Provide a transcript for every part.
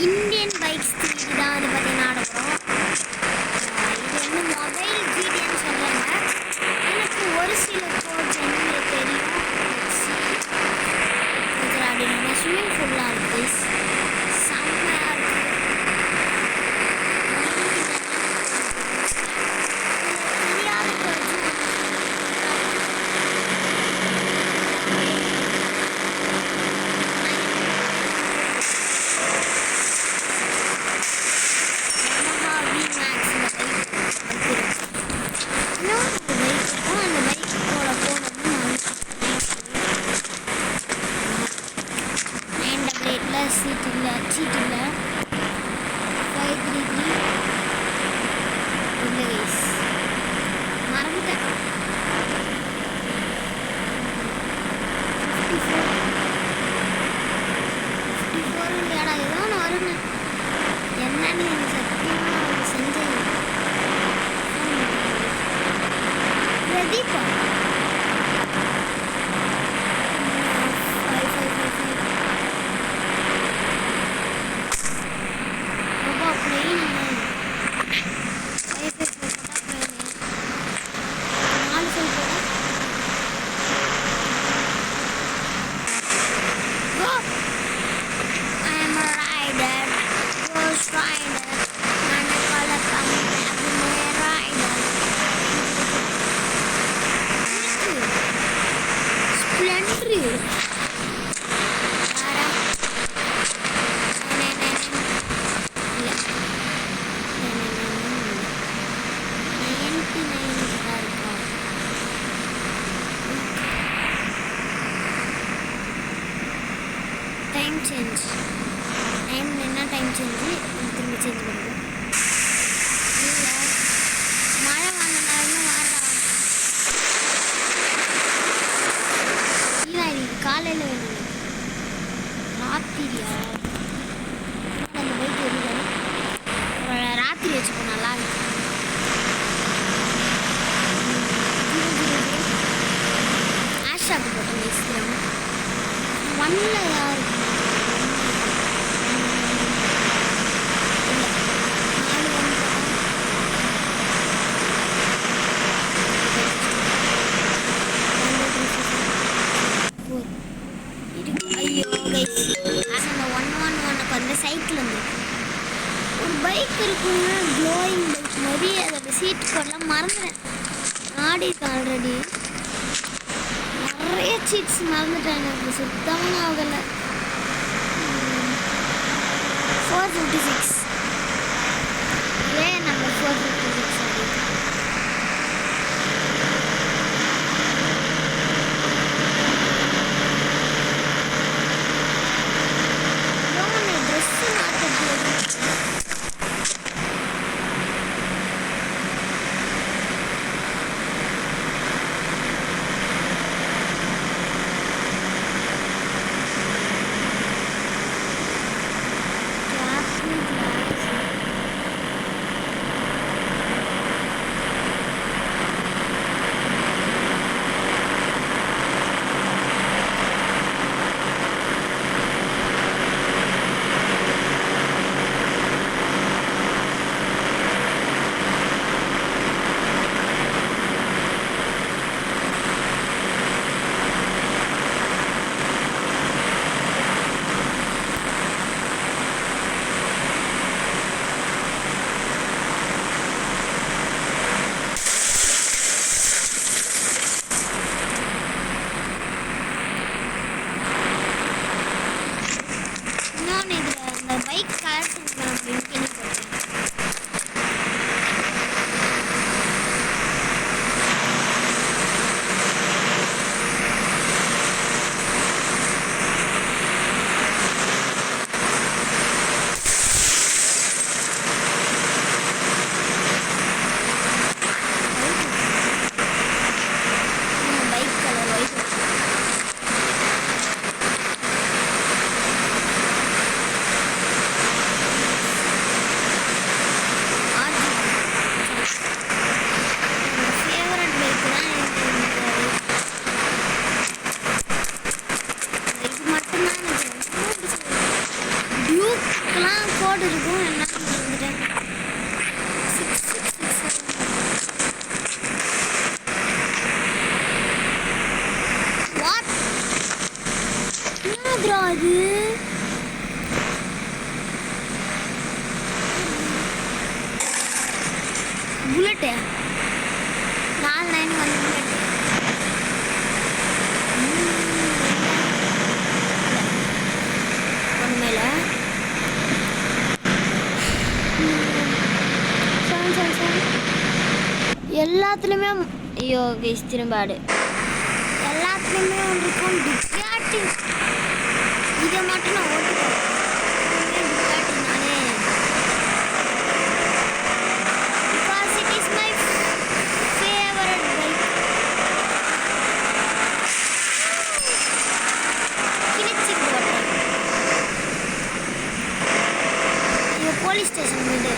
Indian bikes 3 தான் வந்து பார்த்தீங்கன்னா ஆட போகிறோம். இது வந்து மொபைல் ஜிடின்னு சொல்கிறாங்க. எனக்கு ஒரு சில கோட்ஸ் வந்து தெரியும். கொஞ்சம் அப்படின்னா ஸ்விம்மிங் ஃபுல்லாக இருக்குது, செம்மையாக இருக்குது. சீட் இல்லை, சீட் இல்லை, 533 இல்லை கைஸ், மறந்துட்டேன். 54 இல்லையாடா, ஏதோ ஒன்று வருங்க. என்னன்னு எனக்கு சத்தியமாக நான் செஞ்சேன். பிரதீபா டைம் சேஞ்ச், டைம் என்ன டைம் சேஞ்சு திரும்ப சேஞ்ச் பண்ணுது. இல்லை மழை வந்தனாலும் வரலாம். இல்லை இன்னைக்கு காலையில் வேணும், ராத்திரியா அந்த பைக் எதுவும் ராத்திரி வச்சுப்போ நல்லா இருக்கு. ஆஷாக்கு போட்டோம் இஸ்லாம் ஒன்னில் யார் அந்த சைக்கிள் வந்து ஒரு பைக் இருக்குங்க, க்ளோயிங் பைக் மாதிரி. அதோட சீட் கோடெலாம் மறந்துட்டேன், ஆடிருக்கு ஆல்ரெடி. நிறைய சீட்ஸ் மறந்துட்டேன், எனக்கு சுத்தமாக ஆகலை. 456 ஏன் நம்பர் 456 எல்லாத்துலேயுமே ஐயோ கைஸ் திரும்பாடு எல்லாத்துலேயுமே இருக்கும் டிக்காட்டி. இதை மட்டும் நான் ஓட்டுவேன் டிக்காட்டினாலே because it is my favourite bike. கிழிச்சி போட்டேன். ஐயோ போலீஸ் ஸ்டேஷன் வீடு.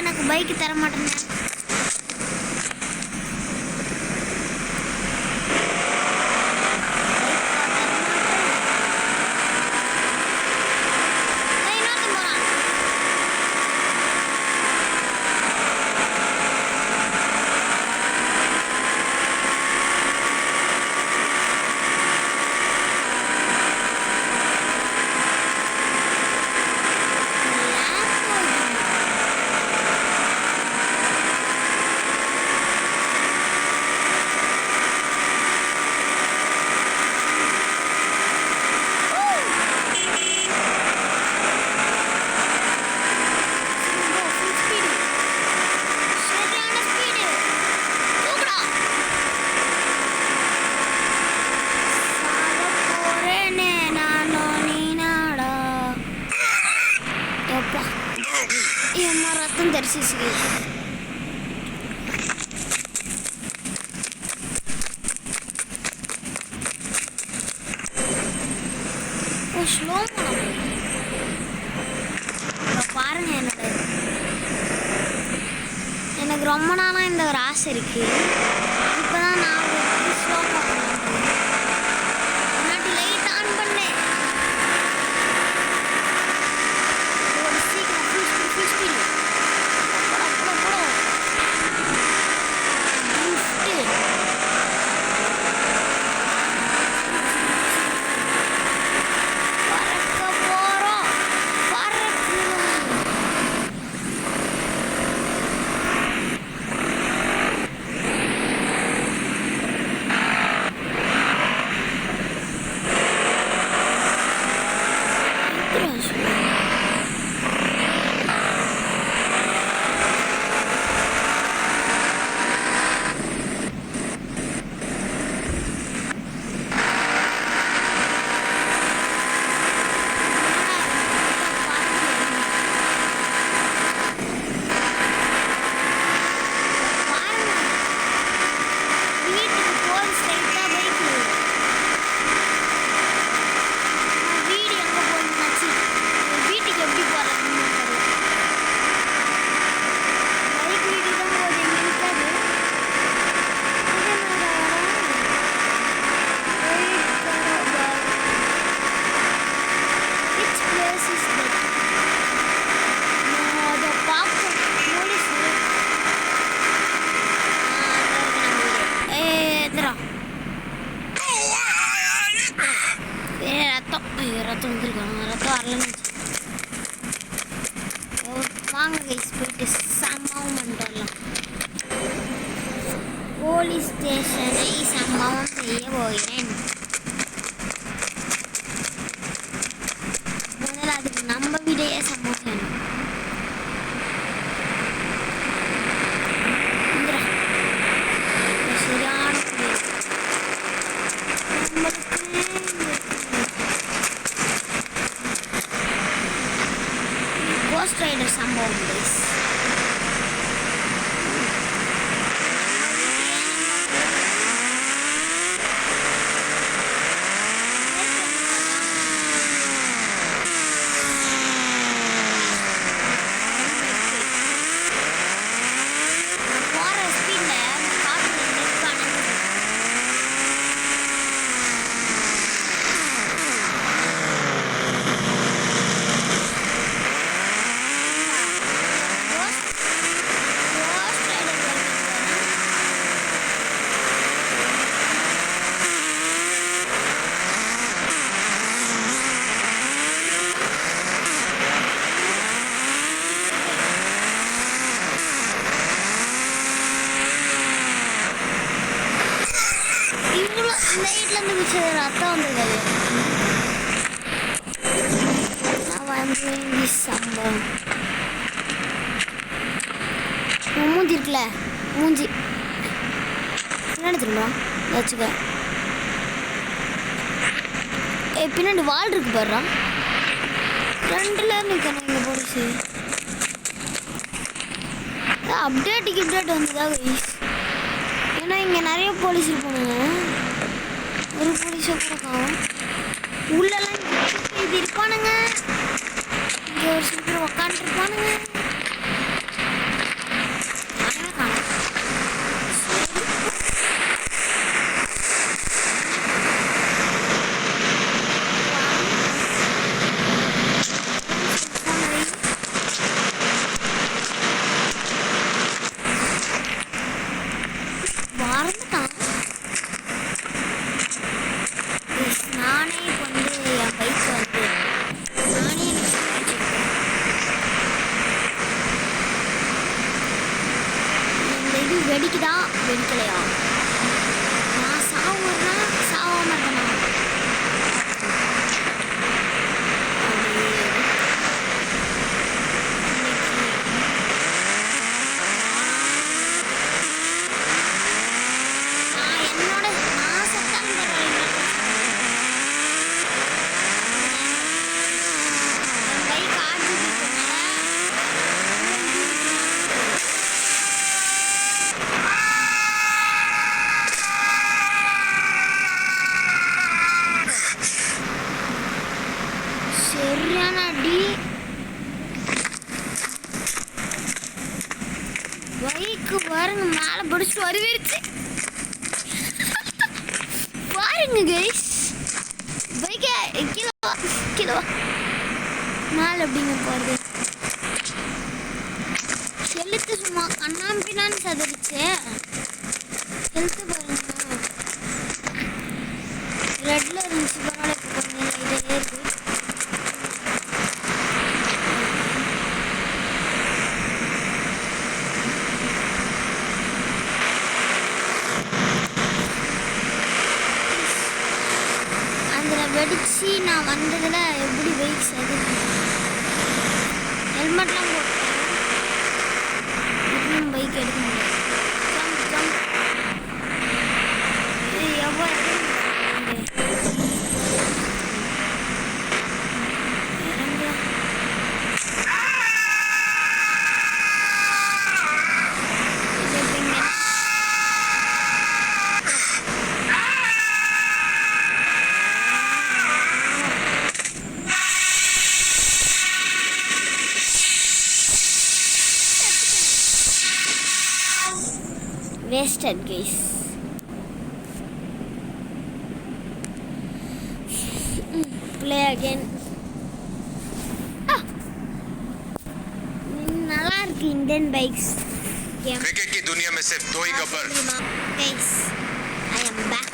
எனக்கு பைக்கு தர மாட்டேங்க. Tersis guys. Oh slow mo. பாருங்க எனக்கு ரொம்ப நாளா இந்த ஒரு ஆசை இருக்கு. இப்பதான் நான் ஸ்லோ முன்னாடி லைட் ஆன் பண்ணேன். ஸ்டேஷனை சம்பவம் செய்ய போகிறேன். முதல்ல அதுக்கு நம்ம வீடையே சம்பவம் செய்யணும். சரியான கோஸ்ட் ரைடர் சம்பவம் guys. ரத்தம் வந்தது. சம்பவம் மூஞ்சி இருக்குல்ல, மூஞ்சி பின்னாடி திரும்ப வச்சுக்க. பின்னாடி வால் இருக்கு பாடுறா. ரெண்டுல நிற்கணும் இங்கே போலீஸு. அப்டேட் வந்ததா கைஸ். ஏன்னா இங்கே நிறைய போலீஸ் இருப்பானுங்க. ஒரு போலீஸை கூட காணும். உள்ளெல்லாம் இது இருப்பானுங்க. இங்கே ஒரு சில பேர் உக்காந்துருப்பானுங்க. வெடிக்குதா வெடிக்கலையா? நான் சாவுறேன்னா சாவாம இருக்கணும். நான் என்னோட நாசத்தான் பைக் ஆட்சி சரியான அடி. பைக்கு பாருங்க மேலே பிடிச்சிட்டு வருவிருச்சு பாருங்க கைஸ். பைக்கை கிலோ மேலே எப்படிங்க போகிறது? ஹெல்த்து சும்மா கண்ணாம்பினான்னு சதறிச்சு. ஹெல்த்து பாருங்க ரெட்ல இருந்துச்சு. பரவாயில்ல, இப்போ கொஞ்சம் இதே இருக்கு. வெடிச்சு நான் வந்ததில் எப்படி பைக் சரி ஹெல்மெட்லாம் போட்டேன். பைக் எடுக்க முடியாது. Wasted guys. Play again. नला इருக்கு इंडियन बाइक्स गेम. क्रिकेट की दुनिया में सिर्फ दो ही Gabbar. Guys, I am back.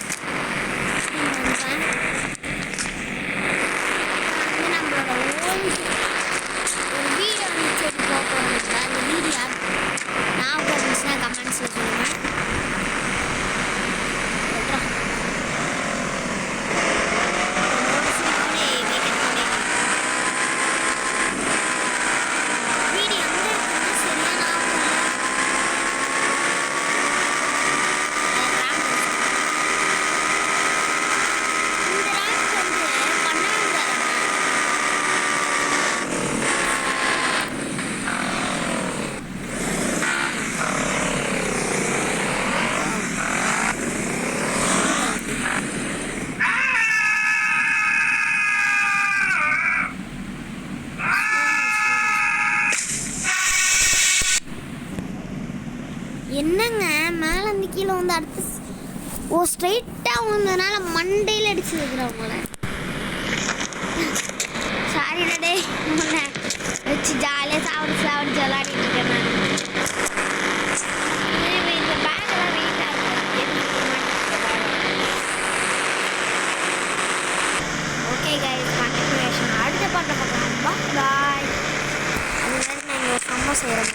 என்னங்க மேலே இருந்து கீழே வந்து அடுத்து ஸ்ட்ரைட்டாக வந்ததுனால மண்டையில் அடிச்சு வைக்கிறவங்கள. சாரிடா டே, உன்னை வச்சு ஜாலியாக சாப்பிட்டு விளாடிட்டு இருக்கேன் நான். இந்த பேக்கெல்லாம் வெயிட்டாக இருக்கும். ஓகே கைஸ், கண்டினியூஷன் அடுத்த பாட்டை பார்க்கலாம். பாய். அது மாதிரி நான் இங்கே ஒரு சம்பவம் செய்கிறேன்.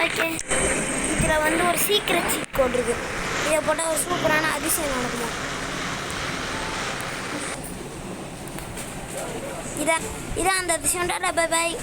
ஓகே, இதில் வந்து ஒரு சீக்கிரம் சீட் கோட் இருக்கு. இதை போட்டால் ஒரு சூப்பரான அதிசயம் நடக்குமா. இதான் அந்த அதிசயம். Bye bye.